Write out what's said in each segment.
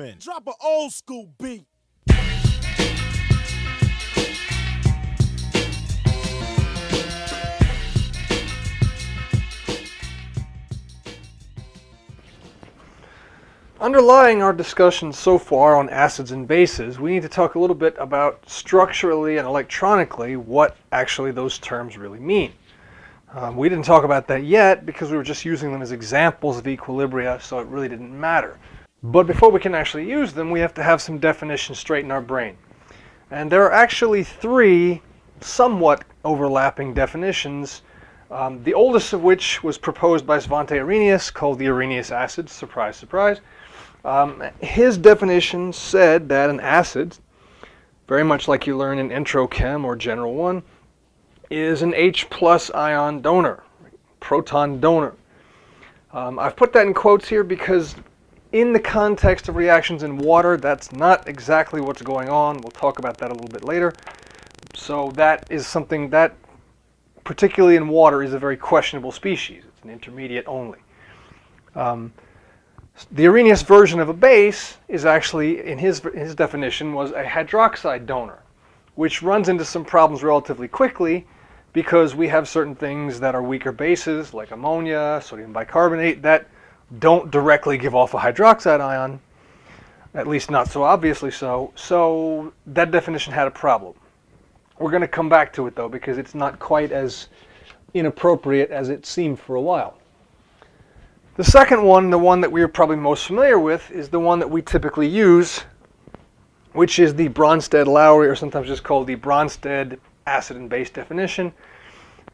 Drop an old school beat. Underlying our discussion so far on acids and bases, we need to talk a little bit about structurally and electronically what actually those terms really mean. We didn't talk about that yet because we were just using them as examples of equilibria, so it really didn't matter. But before we can actually use them, we have to have some definitions straight in our brain. And there are actually three somewhat overlapping definitions, the oldest of which was proposed by Svante Arrhenius, called the Arrhenius acid. Surprise, surprise. His definition said that an acid, very much like you learn in Intro Chem or General 1, is an H plus ion donor, proton donor. I've put that in quotes here because in the context of reactions in water, that's not exactly what's going on. We'll talk about that a little bit later. So that is something that, particularly in water, is a very questionable species. It's an intermediate only. The Arrhenius version of a base is actually, in his definition, was a hydroxide donor, which runs into some problems relatively quickly because we have certain things that are weaker bases, like ammonia, sodium bicarbonate, that don't directly give off a hydroxide ion, at least not so obviously so. So that definition had a problem. We're going to come back to it, though, because it's not quite as inappropriate as it seemed for a while. The second one, the one that we are probably most familiar with, is the one that we typically use, which is the Bronsted-Lowry, or sometimes just called the Bronsted acid and base definition.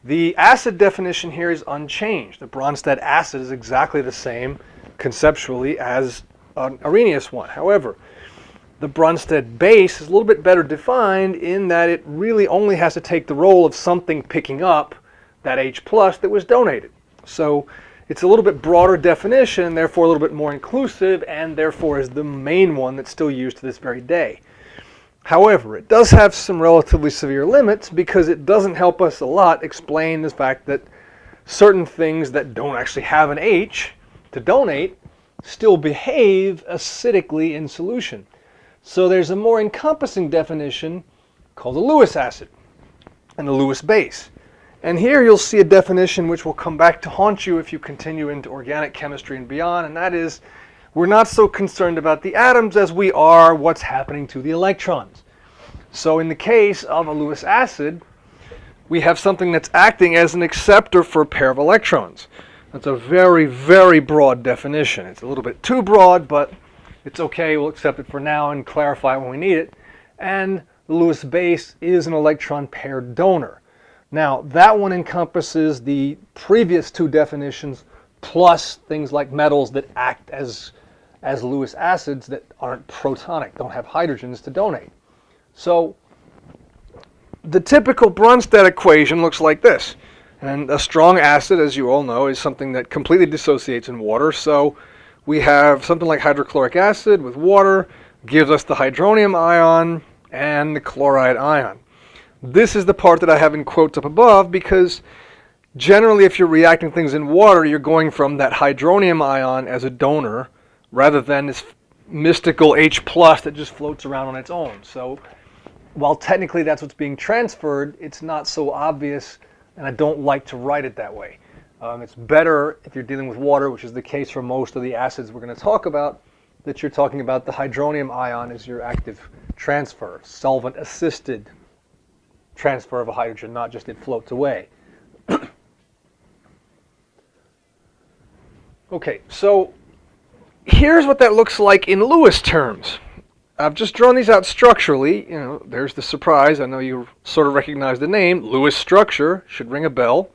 The acid definition here is unchanged. The Bronsted acid is exactly the same conceptually as an Arrhenius one. However, the Bronsted base is a little bit better defined in that it really only has to take the role of something picking up that H plus that was donated. So it's a little bit broader definition, therefore a little bit more inclusive, and therefore is the main one that's still used to this very day. However, it does have some relatively severe limits because it doesn't help us a lot explain the fact that certain things that don't actually have an H to donate still behave acidically in solution. So there's a more encompassing definition called the Lewis acid and the Lewis base. And here you'll see a definition which will come back to haunt you if you continue into organic chemistry and beyond, and that is, we're not so concerned about the atoms as we are what's happening to the electrons. So in the case of a Lewis acid, we have something that's acting as an acceptor for a pair of electrons. That's a very, very broad definition. It's a little bit too broad, but it's okay. We'll accept it for now and clarify when we need it. And the Lewis base is an electron pair donor. Now, that one encompasses the previous two definitions plus things like metals that act as Lewis acids that aren't protonic, don't have hydrogens to donate. So the typical Bronsted equation looks like this. And a strong acid, as you all know, is something that completely dissociates in water. So we have something like hydrochloric acid with water, gives us the hydronium ion and the chloride ion. This is the part that I have in quotes up above because generally if you're reacting things in water, you're going from that hydronium ion as a donor rather than this mystical H plus that just floats around on its own. So while technically that's what's being transferred, it's not so obvious, and I don't like to write it that way. It's better if you're dealing with water, which is the case for most of the acids we're going to talk about, that you're talking about the hydronium ion as your active transfer, solvent-assisted transfer of a hydrogen, not just it floats away. Okay, so here's what that looks like in Lewis terms. I've just drawn these out structurally. You know, there's the surprise. I know you sort of recognize the name. Lewis structure should ring a bell.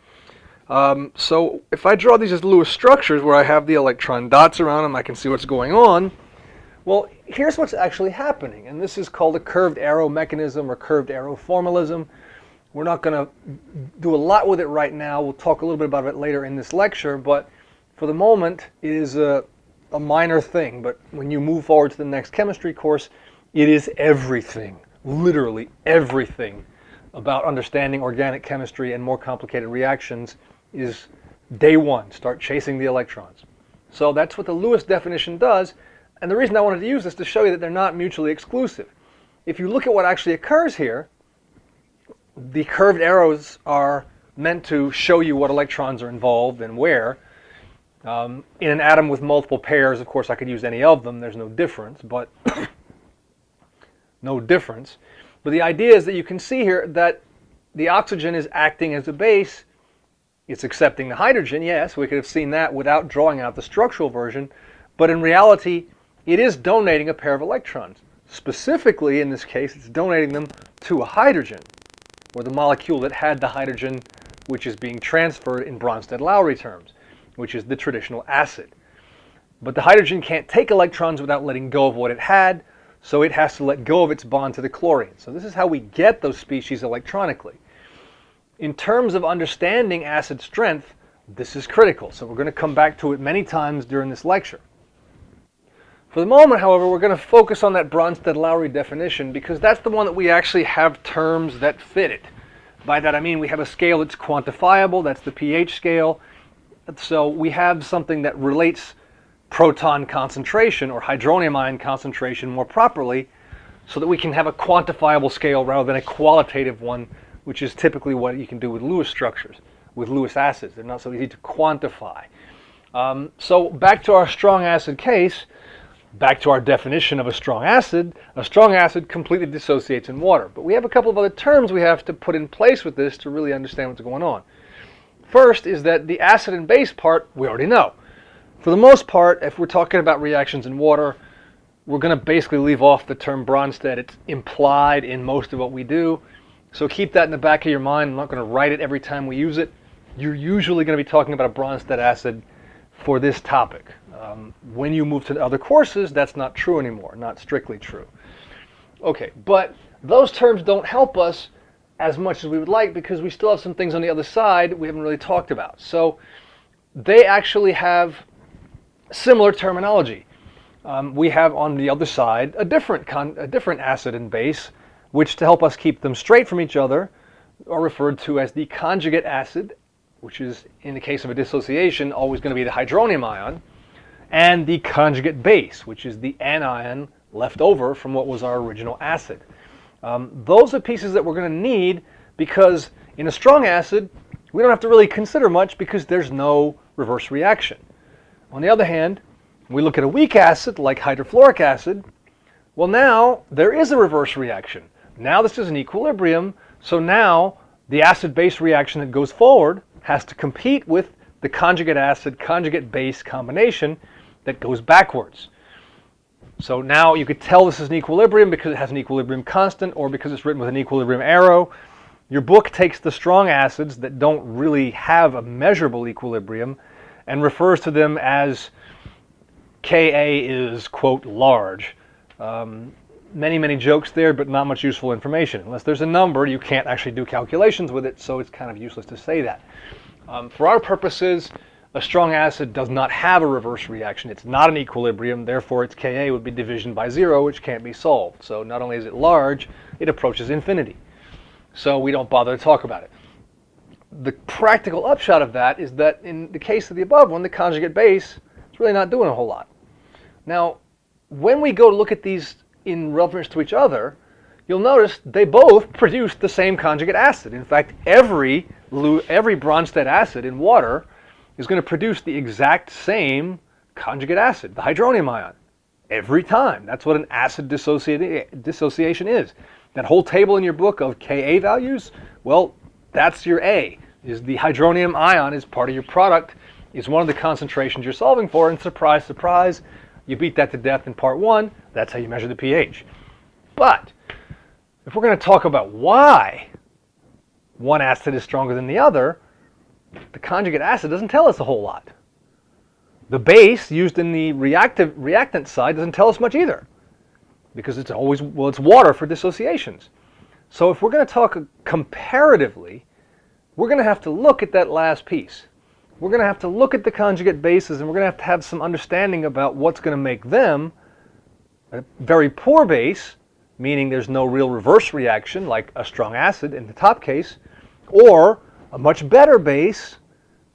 So if I draw these as Lewis structures where I have the electron dots around them, I can see what's going on. Well, here's what's actually happening, and this is called a curved arrow mechanism or curved arrow formalism. We're not going to do a lot with it right now. We'll talk a little bit about it later in this lecture, but for the moment, it is a minor thing. But when you move forward to the next chemistry course, it is everything, literally everything about understanding organic chemistry and more complicated reactions is day one. Start chasing the electrons. So that's what the Lewis definition does. And the reason I wanted to use this to show you that they're not mutually exclusive. If you look at what actually occurs here, the curved arrows are meant to show you what electrons are involved and where. In an atom with multiple pairs, of course, I could use any of them. There's no difference, but no difference. But the idea is that you can see here that the oxygen is acting as a base. It's accepting the hydrogen. Yes, we could have seen that without drawing out the structural version. But in reality, it is donating a pair of electrons. Specifically, in this case, it's donating them to a hydrogen, or the molecule that had the hydrogen, which is being transferred in Bronsted-Lowry terms, which is the traditional acid. But the hydrogen can't take electrons without letting go of what it had, so it has to let go of its bond to the chlorine. So this is how we get those species electronically. In terms of understanding acid strength, this is critical. So we're going to come back to it many times during this lecture. For the moment, however, we're going to focus on that Bronsted-Lowry definition because that's the one that we actually have terms that fit it. By that I mean we have a scale that's quantifiable, that's the pH scale. So we have something that relates proton concentration or hydronium ion concentration more properly so that we can have a quantifiable scale rather than a qualitative one, which is typically what you can do with Lewis structures, with Lewis acids. They're not so easy to quantify. So back to our strong acid case, back to our definition of a strong acid completely dissociates in water. But we have a couple of other terms we have to put in place with this to really understand what's going on. First is that the acid and base part we already know. For the most part, if we're talking about reactions in water, we're going to basically leave off the term Bronsted. It's implied in most of what we do. So keep that in the back of your mind. I'm not going to write it every time we use it. You're usually going to be talking about a Bronsted acid for this topic. When you move to the other courses, that's not true anymore, not strictly true. Okay, but those terms don't help us as much as we would like because we still have some things on the other side we haven't really talked about. So they actually have similar terminology. We have on the other side a different acid and base, which to help us keep them straight from each other are referred to as the conjugate acid, which is in the case of a dissociation always going to be the hydronium ion, and the conjugate base, which is the anion left over from what was our original acid. Those are pieces that we're going to need because in a strong acid, we don't have to really consider much because there's no reverse reaction. On the other hand, we look at a weak acid like hydrofluoric acid, well now there is a reverse reaction. Now this is an equilibrium, so now the acid-base reaction that goes forward has to compete with the conjugate acid, conjugate base combination that goes backwards. So now you could tell this is an equilibrium because it has an equilibrium constant or because it's written with an equilibrium arrow. Your book takes the strong acids that don't really have a measurable equilibrium and refers to them as Ka is, quote, large. Many jokes there, but not much useful information. Unless there's a number, you can't actually do calculations with it, so it's kind of useless to say that. For our purposes, a strong acid does not have a reverse reaction. It's not an equilibrium, therefore its Ka would be division by 0, which can't be solved. So not only is it large, it approaches infinity. So we don't bother to talk about it. The practical upshot of that is that in the case of the above one, the conjugate base, it's really not doing a whole lot. Now, when we go to look at these in reference to each other, you'll notice they both produce the same conjugate acid. In fact, every Bronsted acid in water is going to produce the exact same conjugate acid, the hydronium ion, every time. That's what an acid dissociation is. That whole table in your book of Ka values, well, that's your A. Is the hydronium ion is part of your product, is one of the concentrations you're solving for, and surprise, surprise, you beat that to death in part 1. That's how you measure the pH. But if we're going to talk about why one acid is stronger than the other, the conjugate acid doesn't tell us a whole lot. The base used in the reactant side doesn't tell us much either because it's always, well, it's water for dissociations. So if we're going to talk comparatively, we're going to have to look at that last piece. We're going to have to look at the conjugate bases and we're going to have some understanding about what's going to make them a very poor base, meaning there's no real reverse reaction like a strong acid in the top case, or a much better base,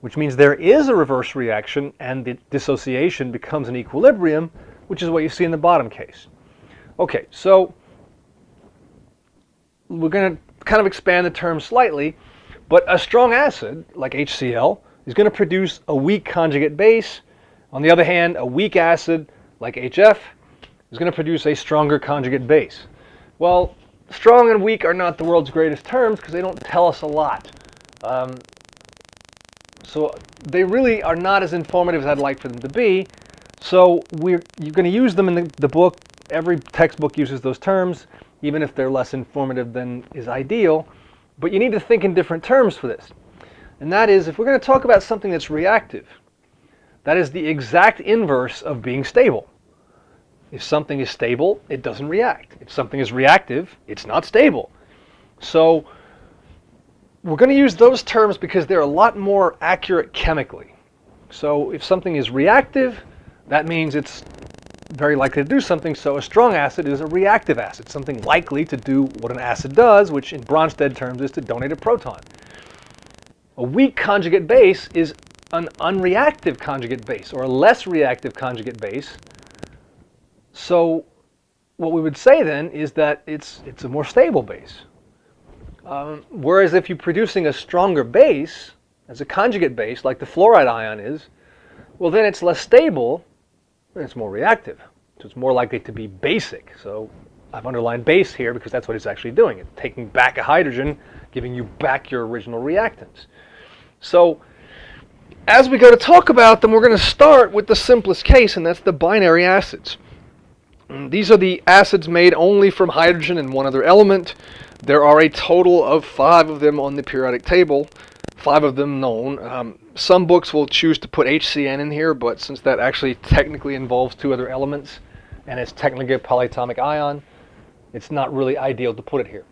which means there is a reverse reaction and the dissociation becomes an equilibrium, which is what you see in the bottom case. Okay, so we're going to kind of expand the term slightly, but a strong acid, like HCl, is going to produce a weak conjugate base. On the other hand, a weak acid, like HF, is going to produce a stronger conjugate base. Well, strong and weak are not the world's greatest terms because they don't tell us a lot. So they really are not as informative as I'd like for them to be. So you're going to use them in the book. Every textbook uses those terms, even if they're less informative than is ideal. But you need to think in different terms for this. And that is, if we're going to talk about something that's reactive, that is the exact inverse of being stable. If something is stable, it doesn't react. If something is reactive, it's not stable. So we're going to use those terms because they're a lot more accurate chemically. So if something is reactive, that means it's very likely to do something. So a strong acid is a reactive acid, something likely to do what an acid does, which in Bronsted terms is to donate a proton. A weak conjugate base is an unreactive conjugate base, or a less reactive conjugate base. So what we would say then is that it's a more stable base. Whereas if you're producing a stronger base, as a conjugate base, like the fluoride ion is, well then it's less stable, and it's more reactive. So it's more likely to be basic. So I've underlined base here because that's what it's actually doing. It's taking back a hydrogen, giving you back your original reactants. So as we go to talk about them, we're going to start with the simplest case, and that's the binary acids. These are the acids made only from hydrogen and one other element. There are a total of 5 of them on the periodic table, 5 of them known. Some books will choose to put HCN in here, but since that actually technically involves 2 other elements, and it's technically a polyatomic ion, it's not really ideal to put it here.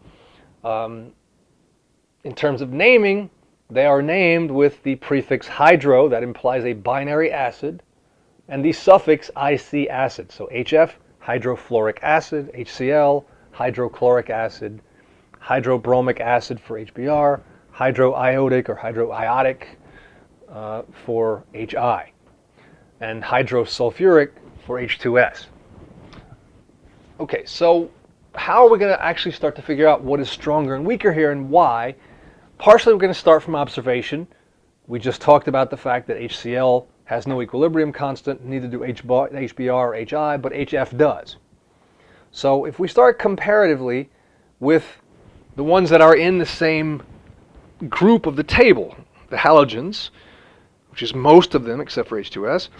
In terms of naming, they are named with the prefix hydro, that implies a binary acid, and the suffix IC acid. So HF, hydrofluoric acid, HCl, hydrochloric acid, hydrobromic acid for HBr, hydroiodic or hydroiotic for HI, and hydrosulfuric for H2S. Okay, so how are we going to actually start to figure out what is stronger and weaker here and why? Partially we're going to start from observation. We just talked about the fact that HCl has no equilibrium constant, neither do HBr or HI, but HF does. So if we start comparatively with the ones that are in the same group of the table, the halogens, which is most of them except for H2S,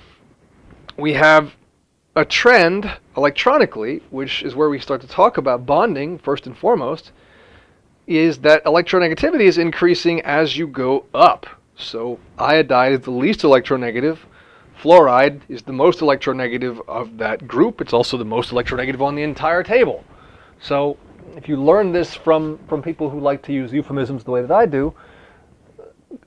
we have a trend electronically, which is where we start to talk about bonding first and foremost, is that electronegativity is increasing as you go up. So iodide is the least electronegative. Fluoride is the most electronegative of that group. It's also the most electronegative on the entire table. So if you learn this from people who like to use euphemisms the way that I do,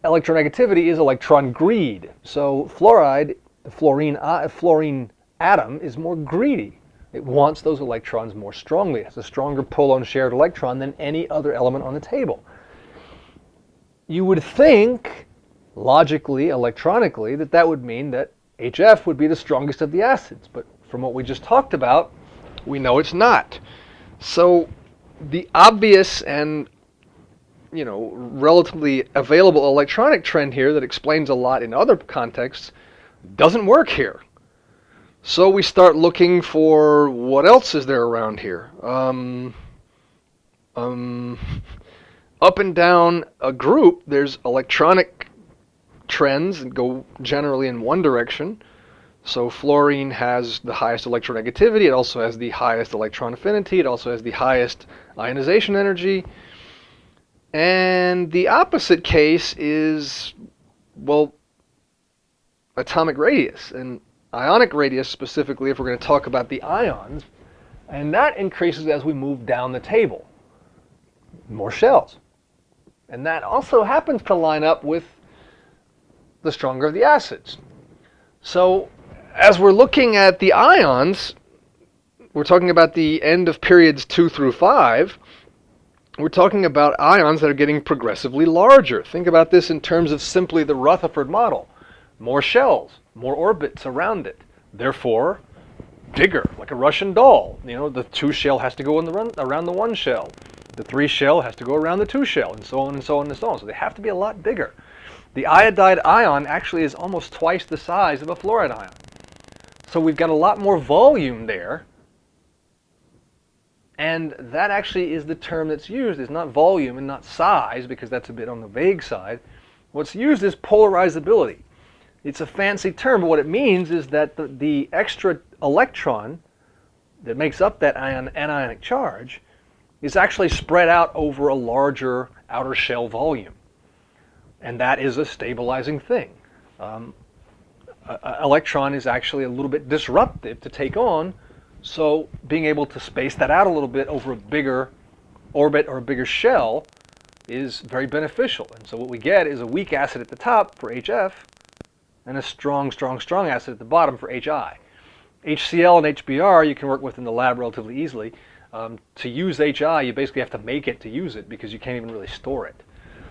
electronegativity is electron greed. So fluoride, the fluorine atom, is more greedy. It wants those electrons more strongly. It has a stronger pull on shared electron than any other element on the table. You would think, logically, electronically, that would mean that HF would be the strongest of the acids. But from what we just talked about, we know it's not. So the obvious and relatively available electronic trend here that explains a lot in other contexts doesn't work here. So we start looking for what else is there around here. Up and down a group, there's electronic trends that go generally in one direction. So fluorine has the highest electronegativity. It also has the highest electron affinity. It also has the highest ionization energy. And the opposite case is, well, atomic radius. And ionic radius specifically, if we're going to talk about the ions, and that increases as we move down the table. More shells. And that also happens to line up with the stronger of the acids. So as we're looking at the ions, we're talking about the end of periods 2 through 5, we're talking about ions that are getting progressively larger. Think about this in terms of simply the Rutherford model. More shells, more orbits around it. Therefore, bigger, like a Russian doll. You know, the 2 shell has to go around the 1 shell. The 3 shell has to go around the 2 shell, and so on and so on and so on. So they have to be a lot bigger. The iodide ion actually is almost twice the size of a fluoride ion. So we've got a lot more volume there. And that actually is the term that's used. It's not volume and not size, because that's a bit on the vague side. What's used is polarizability. It's a fancy term, but what it means is that the extra electron that makes up that anionic charge is actually spread out over a larger outer shell volume. And that is a stabilizing thing. An electron is actually a little bit disruptive to take on, so being able to space that out a little bit over a bigger orbit or a bigger shell is very beneficial. And so what we get is a weak acid at the top for HF and a strong, strong, strong acid at the bottom for HI. HCl and HBr you can work with in the lab relatively easily. To use HI, you basically have to make it to use it, because you can't even really store it.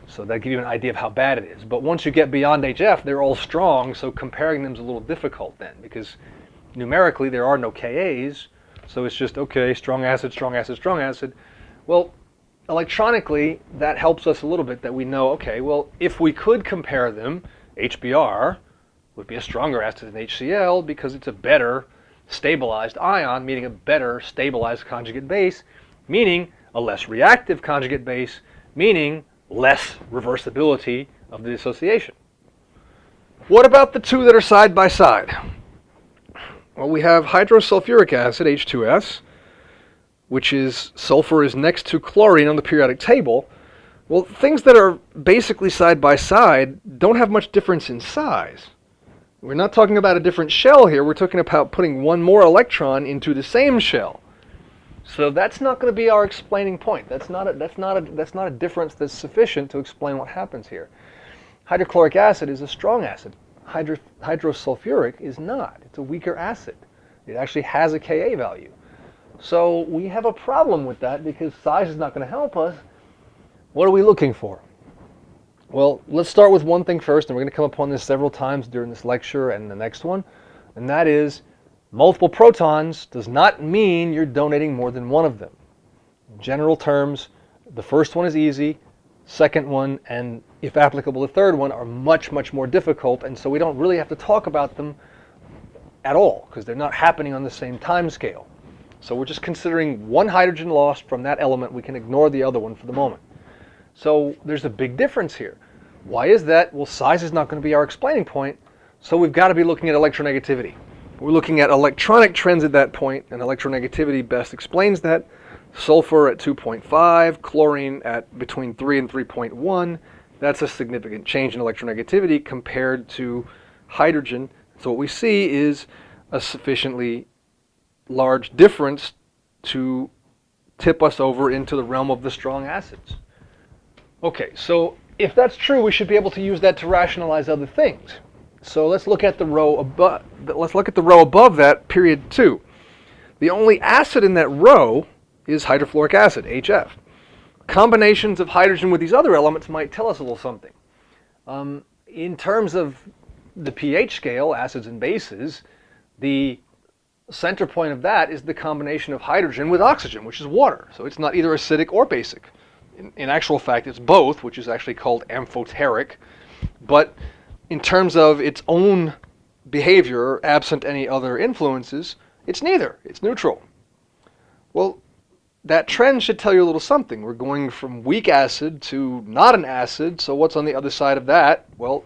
So that gives you an idea of how bad it is. But once you get beyond HF, they're all strong, so comparing them is a little difficult then, because numerically there are no Kas, so it's just, okay, strong acid, strong acid, strong acid. Well, electronically, that helps us a little bit, that we know, okay, well, if we could compare them, HBr would be a stronger acid than HCl because it's a better stabilized ion, meaning a better stabilized conjugate base, meaning a less reactive conjugate base, meaning less reversibility of the dissociation. What about the 2 that are side by side? Well, we have hydrosulfuric acid, H2S, which is sulfur is next to chlorine on the periodic table. Well, things that are basically side by side don't have much difference in size. We're not talking about a different shell here. We're talking about putting 1 more electron into the same shell. So that's not going to be our explaining point. That's not a difference that's sufficient to explain what happens here. Hydrochloric acid is a strong acid. Hydrosulfuric is not. It's a weaker acid. It actually has a Ka value. So we have a problem with that, because size is not going to help us. What are we looking for? Well, let's start with one thing first, and we're going to come upon this several times during this lecture and the next one, and that is multiple protons does not mean you're donating more than one of them. In general terms, the first one is easy, second one, and if applicable, the third one are much, much more difficult, and so we don't really have to talk about them at all, because they're not happening on the same time scale. So we're just considering one hydrogen lost from that element. We can ignore the other one for the moment. So there's a big difference here. Why is that? Well, size is not going to be our explaining point, so we've got to be looking at electronegativity. We're looking at electronic trends at that point, and electronegativity best explains that. Sulfur at 2.5, chlorine at between 3 and 3.1. That's a significant change in electronegativity compared to hydrogen. So what we see is a sufficiently large difference to tip us over into the realm of the strong acids. Okay, so if that's true, we should be able to use that to rationalize other things. So let's look at the row above. Let's look at the row above that, period 2. The only acid in that row is hydrofluoric acid, HF. Combinations of hydrogen with these other elements might tell us a little something. In terms of the pH scale, acids and bases, the center point of that is the combination of hydrogen with oxygen, which is water. So it's not either acidic or basic. In actual fact, it's both, which is actually called amphoteric. But in terms of its own behavior, absent any other influences, it's neither. It's neutral. Well, that trend should tell you a little something. We're going from weak acid to not an acid, so what's on the other side of that? Well,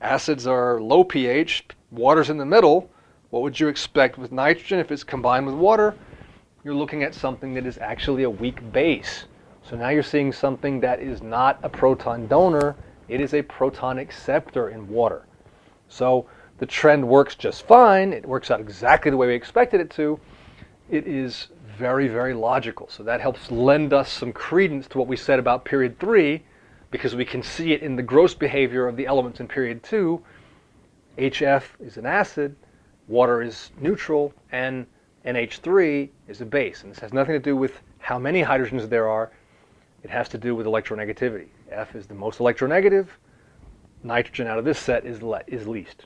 acids are low pH, water's in the middle. What would you expect with nitrogen if it's combined with water? You're looking at something that is actually a weak base. So now you're seeing something that is not a proton donor, it is a proton acceptor in water. So the trend works just fine, it works out exactly the way we expected it to. It is very, very logical. So that helps lend us some credence to what we said about period 3, because we can see it in the gross behavior of the elements in period 2. HF is an acid, water is neutral, and NH3 is a base. And this has nothing to do with how many hydrogens there are. It has to do with electronegativity. F is the most electronegative. Nitrogen out of this set is least.